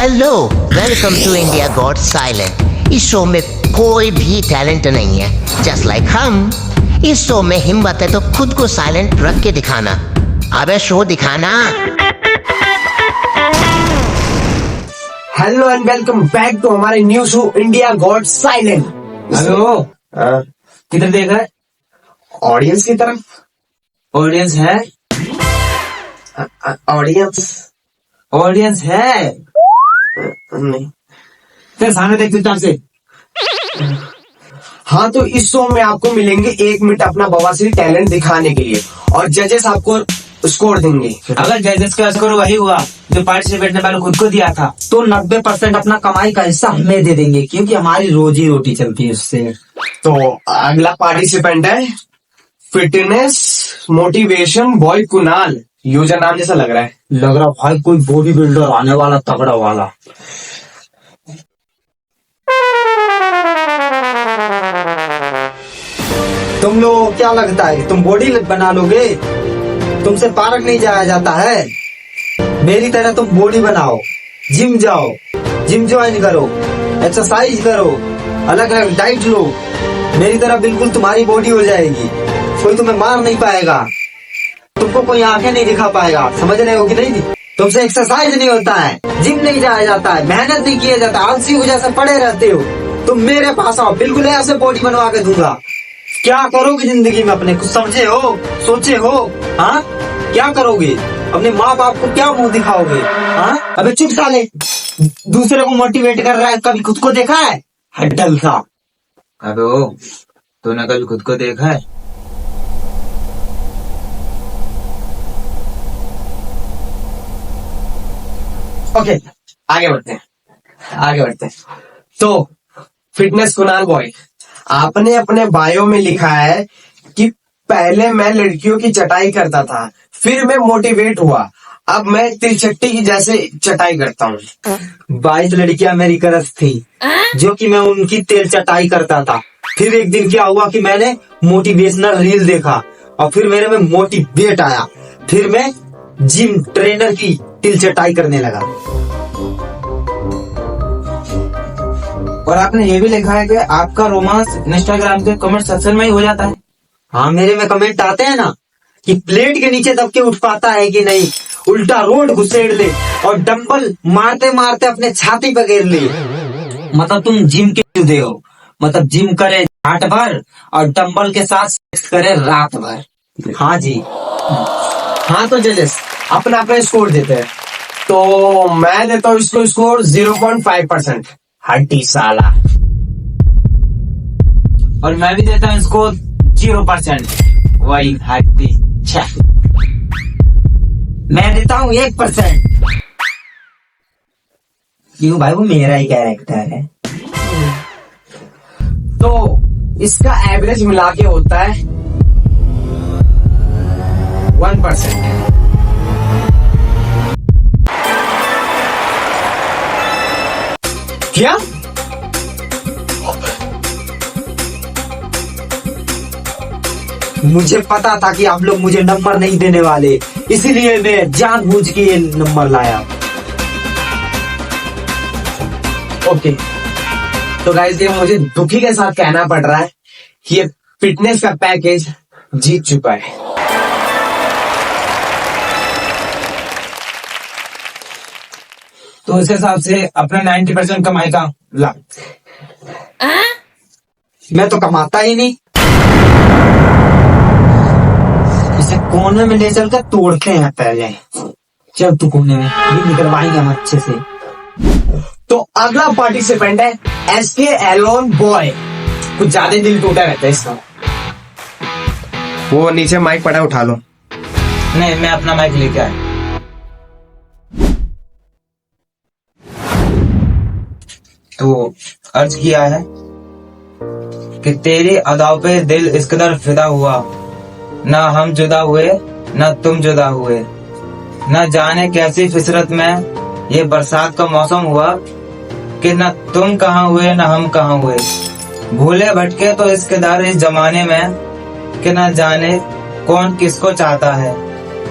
Hello, welcome to India got silent. इस show में कोई भी टैलेंट नहीं है, जस्ट लाइक हम। इस शो में हिम्मत है तो खुद को साइलेंट रख के दिखाना। अबे शो दिखाना। Hello and welcome back to हमारे new show India got silent. Hello, किधर देख रहा है? ऑडियंस की तरफ। ऑडियंस है? ऑडियंस है नहीं। तेरे सामने देख चुपचाप से। हाँ, तो इस शो में आपको मिलेंगे 1 मिनट अपना बवासीर टैलेंट दिखाने के लिए और जजेस आपको स्कोर देंगे। अगर जजेस का स्कोर वही हुआ जो पार्टिसिपेट ने पहले खुद को दिया था, तो 90% अपना कमाई का हिस्सा हमें दे देंगे, क्योंकि हमारी रोजी रोटी चलती है उससे। तो अगला पार्टिसिपेंट है fitness motivation boy Kunal. User नाम जैसा लग रहा है। लग रहा भाई कोई बॉडी बिल्डर आने वाला, तगड़ा वाला। तुम लोग क्या लगता है तुम बॉडी बना लोगे? तुमसे पार्क नहीं जाया जाता है। मेरी तरह तुम बॉडी बनाओ, जिम जाओ, जिम ज्वाइन करो, एक्सरसाइज करो, अलग अलग डाइट लो। मेरी तरह बिल्कुल तुम्हारी बॉडी हो जाएगी। कोई तुम्हें मार नहीं पाएगा, तुमको कोई आंखें नहीं दिखा पाएगा। समझ रहे हो कि नहीं? तुमसे एक्सरसाइज नहीं होता है, जिम नहीं जाया जाता है, मेहनत नहीं किया जाता, आलसी हो जैसे पड़े रहते हो। तुम मेरे पास आओ, बिल्कुल ऐसे बॉडी बनवा के दूंगा। क्या करोगे जिंदगी में अपने? कुछ समझे हो, सोचे हो? हाँ, क्या करोगे? अपने माँ बाप को क्या मुंह दिखाओगे? हाँ, अबे चुप साले। दूसरे को मोटिवेट कर रहा है, कभी खुद को देखा है? हड्डल सा। अबे तूने कभी खुद को देखा है? ओके, आगे बढ़ते हैं। तो फिटनेस कुणाल बॉय, आपने अपने बायो में लिखा है कि पहले मैं लड़कियों की चटाई करता था, फिर मैं मोटिवेट हुआ, अब मैं तिलचट्टी की जैसे चटाई करता हूँ। 22 लड़कियां मेरी करस थी, जो कि मैं उनकी तेल चटाई करता था। फिर एक दिन क्या हुआ कि मैंने मोटिवेशनल रील देखा और फिर मेरे में मोटिवेट आया। फिर मैं जिम ट्रेनर की तिल चटाई करने लगा। और आपने ये भी लिखा है कि आपका रोमांस इंस्टाग्राम के कमेंट सेक्शन में ही हो जाता है। हाँ, मेरे में कमेंट आते हैं ना कि प्लेट के नीचे दब के उठ पाता है कि नहीं, उल्टा रोड घुसेड़ ले और डंबल मारते मारते अपने छाती पे गिर ले। मतलब तुम जिम के जुदे हो। मतलब जिम करे रात भर और डंबल के साथ सेक्स करे रात भर। हाँ जी। हाँ, तो जजेस अपना अपना स्कोर देते हैं। तो मैं देता हूँ इसको स्कोर 0.5%। हड्डी साला। और मैं भी देता हूँ इसको 0%। वही हड्डी। मैं देता हूँ 1%। क्यों भाई, वो मेरा ही कैरेक्टर है। तो इसका एवरेज मिला के होता है 1%। क्या? मुझे पता था कि आप लोग मुझे नंबर नहीं देने वाले, इसलिए मैं जानबूझ के ये नंबर लाया। ओके, तो गाइस ये मुझे दुखी के साथ कहना पड़ रहा है कि ये फिटनेस का पैकेज जीत चुका है। तो उस हिसाब से अपना 90% कमाई का ला। मैं तो कमाता ही नहीं। इसे कोने में ले चलकर तोड़ते हैं पहले। चल तू कोने में, ये निकलवाएंगे हम अच्छे से। तो अगला पार्टिसिपेंट है एसके एलोन बॉय। कुछ ज्यादा दिल टूटा रहता है इसका। वो नीचे माइक पड़ा, उठा लो। नहीं, मैं अपना माइक लेके आया। तो अर्ज किया है कि तेरी अदाओं पे दिल इस कदर फिदा हुआ, ना हम जुदा हुए ना तुम जुदा हुए, ना जाने कैसी फिसरत में ये बरसात का मौसम हुआ कि ना तुम कहाँ हुए ना हम कहाँ हुए। भूले भटके तो इस कदर इस जमाने में कि ना जाने कौन किसको चाहता है।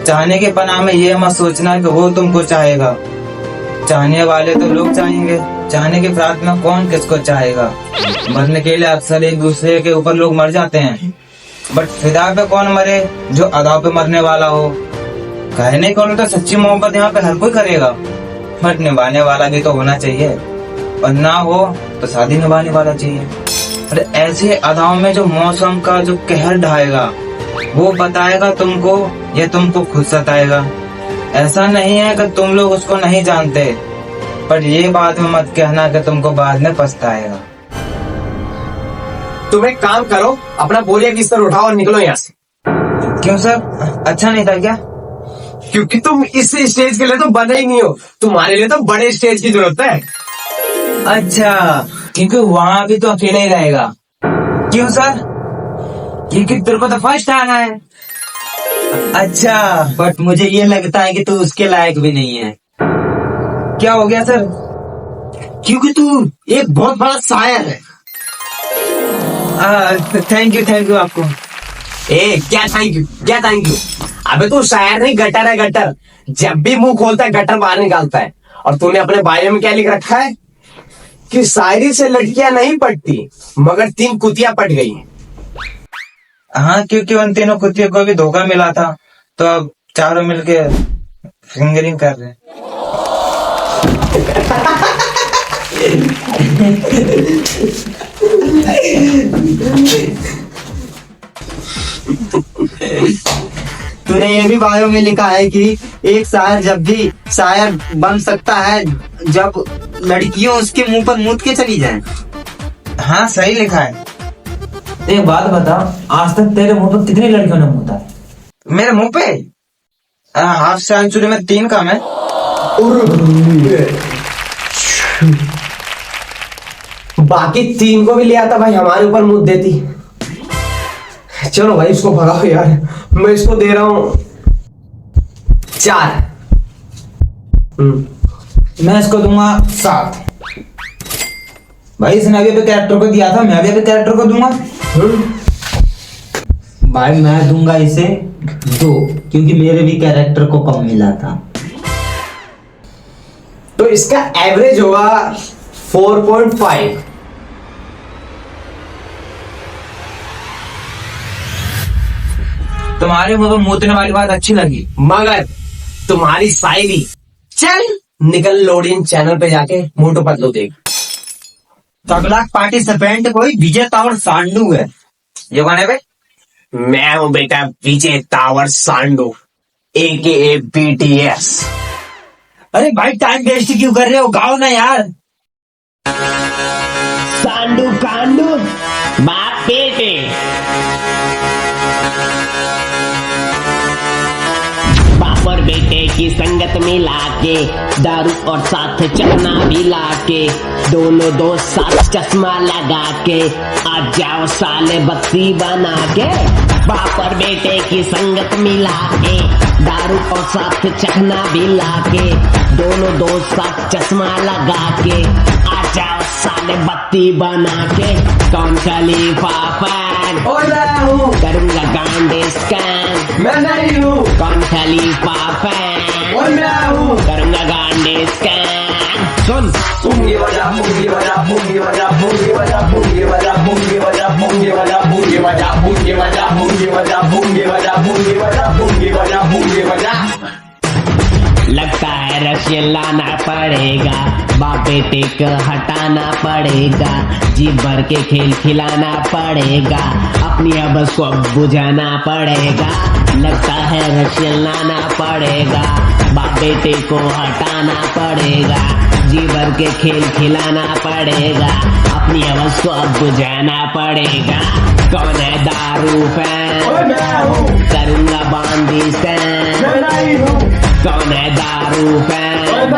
चाहने के पनाह में ये मत सोचना कि वो तुमको चाहेगा। चाहने वाले तो लोग चाहेंगे, चाहने की प्रार्थना कौन किसको चाहेगा। मरने के लिए अक्सर एक दूसरे के ऊपर लोग मर जाते हैं, बट फिदा पे कौन मरे जो अदा पे मरने वाला हो। कहने को तो सच्ची मोहब्बत यहाँ पे हर कोई करेगा, बट निभाने वाला भी तो होना चाहिए, और ना हो तो शादी निभाने वाला चाहिए। और ऐसे अदाओं में जो मौसम का जो कहर ढाएगा वो बताएगा तुमको या तुमको खुद सताएगा। ऐसा नहीं है कि तुम लोग उसको नहीं जानते, पर ये बाद में मत कहना कि तुमको बाद में पछताएगा। तुम एक काम करो, अपना बोरिया बिस्तर उठाओ और निकलो यहाँ से। क्यों सर, अच्छा नहीं था क्या? क्योंकि तुम इस स्टेज के लिए तो बने ही नहीं हो, तुम्हारे लिए तो बड़े स्टेज की जरूरत है। अच्छा, क्योंकि वहाँ भी तो अकेले ही रहेगा। क्यों सर? क्योंकि तेरे को तो फर्स्ट आना है। अच्छा, बट मुझे ये लगता है कि तू उसके लायक भी नहीं है। क्या हो गया सर? क्योंकि तू एक बहुत बड़ा शायर है। थैंक यू आपको। क्या थैंक यू। अबे तू शायर नहीं, गटर है गटर। जब भी मुंह खोलता है गटर बाहर निकालता है। और तूने अपने बायो में क्या लिख रखा है कि शायरी से लड़कियां नहीं पटती मगर 3 कुतियां पट गई। हाँ, क्योंकि उन तीनों कुत्तियों को भी धोखा मिला था, तो अब चारों मिलके फिंगरिंग कर रहे हैं। तूने ये भी बायो में लिखा है कि एक शायर जब भी शायर बन सकता है जब लड़कियों उसके मुंह पर मूत के चली जाएं। हाँ, सही लिखा है। एक बात बता, आज तक तेरे मुंह पर कितनी लड़कियों ने मुता है? मेरे मुंह पे हाफ सेंचुरी में 3 काम है। बाकी 3 को भी ले आता भाई, हमारे ऊपर मुंह देती। चलो भाई इसको भगाओ यार, मैं इसको दे रहा हूं 4। मैं इसको दूंगा 7। भाई इसने अभी कैरेक्टर को दिया था, मैं अभी कैरेक्टर को दूंगा। भाई मैं दूंगा इसे 2, क्योंकि मेरे भी कैरेक्टर को कम मिला था। तो इसका एवरेज होगा 4.5। तुम्हारे मुंह पर मूतने वाली बात अच्छी लगी, मगर तुम्हारी शायरी, चल निकल लोडियन चैनल पे जाके मोटो पतलू देख। तगड़ा पार्टिसिपेंट कोई विजय तावर सांडू है। ये कौन है बे? मैं हूं बेटा विजय तावर सांडू, AKA BTS। अरे भाई टाइम वेस्ट क्यों कर रहे हो, गाओ ना यार। सांडू कांडू बाप बेटे, बाप और बेटे की संगत मिला के, दारू और साथ चखना भी लाके, दोनों दोस्त साथ चश्मा लगा के, आ जाओ साले बत्ती बना के। बाप और बेटे की संगत मिला के, दारू और साथ चखना भी लाके, दोनों दोस्त साथ चश्मा लगा के, आ जाओ साले बत्ती बना के। कौन खलीफा फैन, करूंगा गांडे स्कैन। मैं नहीं हूँ। कौन खलीफा फैन, मैं हूँ। करूंगा गांडे स्कैन। सुन बूंगी बजा बूंगी बजा बूंगी बजा बूंगी बजा बूंगी बजा बूंगी बजा बूंगी बजा बूंगी बजा बूंगी बजा बूंगी बजा बूंगी बजा बूंगी बजा बूंगी बजा बूंगी बजा। लगता है रशियन लाना पड़ेगा, बाप बेटे को हटाना पड़ेगा, जी भर के खेल खिलाना पड़ेगा, अपनी आवाज को बुझाना पड़ेगा। लगता है रशियन लाना पड़ेगा, बाप बेटे को हटाना पड़ेगा, जी भर के खेल खिलाना पड़ेगा, अपनी आवाज को बुझाना पड़ेगा। कौन है दारू फैन, करूंगा बांदी स्टैंड। कौन है दारू फैन,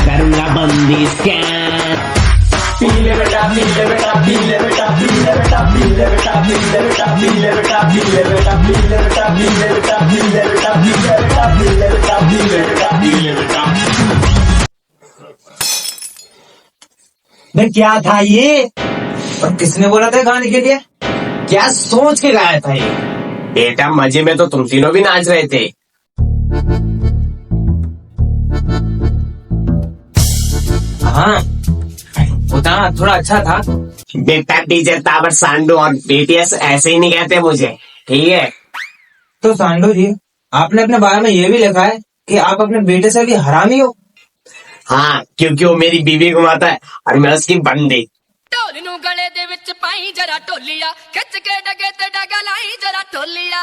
करूंगा बंदी स्कैन। पीले बेटा पीले बेटा पीले बेटा पीले बेटा पीले बेटा पीले बेटा पीले बेटा पीले बेटा पीले बेटा पीले बेटा पीले बेटा पीले बेटा पीले बेटा पीले बेटा पीले बेटा। मैं क्या था ये? और किसने बोला था गाने के लिए? क्या सोच के गाया था ये? बेटा मजे में तो तुम तीनों भी नाच रहे थे। हाँ उतना थोड़ा अच्छा था। बेटा टीचर ताबर सांडू और बीटीएस ऐसे ही नहीं कहते मुझे, ठीक है। तो सांडू जी, आपने अपने बारे में ये भी लिखा है कि आप अपने बेटे से भी हरामी हो। हाँ, क्योंकि वो मेरी बीवी घुमाता है और मैं उसकी बंदी। ਢੋਲ ਨੂੰ ਗਲੇ ਦੇ ਵਿੱਚ ਪਾਈ ਜਰਾ ਢੋਲੀਆ ਖਿੱਚ ਕੇ ਡਗੇ ਤੇ ਡਗਾ ਲਾਈ जरा ਢੋਲੀਆ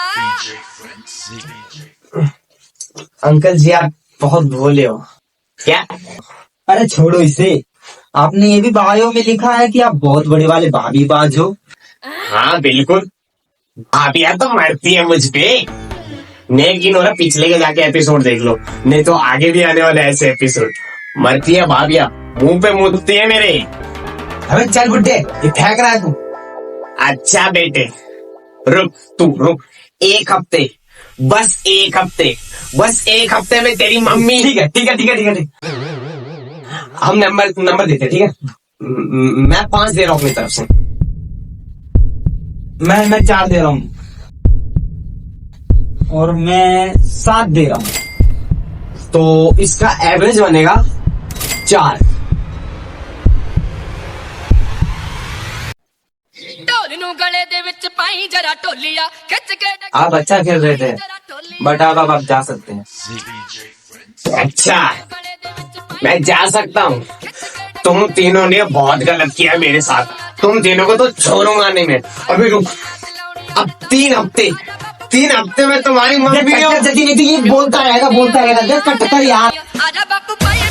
अंकल जी आप बहुत भोले हो। क्या? अरे छोड़ो इसे। आपने ये भी बायो में लिखा है कि आप बहुत बड़े वाले भाभी बाज हो। हाँ बिल्कुल, भाभिया तो मरती है मुझ पे। लेकिन और पिछले के जाके एपिसोड देख लो, नहीं तो आगे भी आने वाले ऐसे एपिसोड। मरती है भाभिया, मुंह पे मुदती है मेरे। अबे चल बुड्ढे, ये फेंक रहा है तू। अच्छा बेटे, रुक तू रुक, एक हफ्ते, बस एक हफ्ते, बस एक हफ्ते में तेरी मम्मी। ठीक है ठीक है ठीक है ठीक है ठीक है। हम नंबर देते हैं, ठीक है। मैं 5 दे रहा हूँ अपनी तरफ से। मैं 4 दे रहा हूँ। और मैं 7 दे रहा हूँ। तो इसका एवरेज बनेगा 4। ਢੋਲ ਨੂੰ ਗਲੇ ਦੇ ਵਿੱਚ ਪਾਈ ਜਰਾ ਢੋਲੀਆ ਖਿੱਚ ਕੇ ਡਗੇ आप अच्छा खेल रहे थे, ਜਰਾ ਢੋਲੀਆ बट अब आप जा सकते हैं। अच्छा, ਗਲੇ ਦੇ ਵਿੱਚ ਪਾਈ मैं जा सकता हूँ। तुम तीनों ने बहुत गलत किया मेरे साथ। तुम तीनों को तो छोड़ूंगा नहीं मैं। अभी रुक, अब 3 हफ्ते में तुम्हारी मम्मी जल्दी नहीं तो ये बोलता रहेगा देख कट कर यार। ਆਜਾ ਬਾਪੂ ਪਾਈ